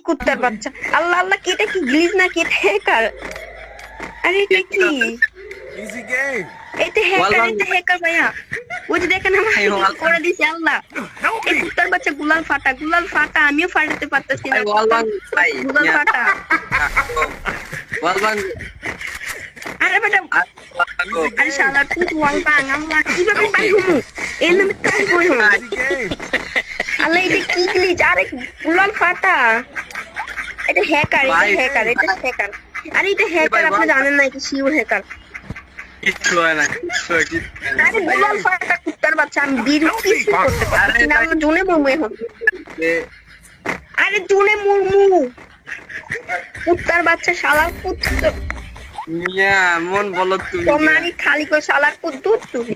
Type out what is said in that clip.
কুত্তার বাচ্চা, আল্লাহ আল্লাহ, কি এটা কি গ্লিচ না কি এটা হ্যাকার? আরে এটা কি? Easy game. এটা হ্যাকার ভাইয়া। ওই যে দেখেন আমার করে দিছে আল্লাহ। এই কুত্তার বাচ্চা গুলাল ফাটা, আমিও ফাটাতে পারতেছি না। গুলাল ফাটা। আরে বেটা, আরে শালা তুই ওয়াল বাং, আল্লাহ কিভাবে বাং হমু? এই নামে কাজ কই হমু? Easy game. আল্লাহ এটা কি গ্লিচ? আরে গুলাল ফাটা। এটা হ্যাকার। আরে এটা হ্যাকার, আপনি জানেন না, এটা শিওর হ্যাকার। আরে গুলাল ফাটা কুত্তার বাচ্চা, আমি কিছু করতে পারছি না, আমি জুনে মরমু এখন। আরে জুনে মরমু, কুত্তার বাচ্চা, শালার কুত্তা। মন বলো তুমি তোমারই খালি করে শালার কুত্তুর তুমি।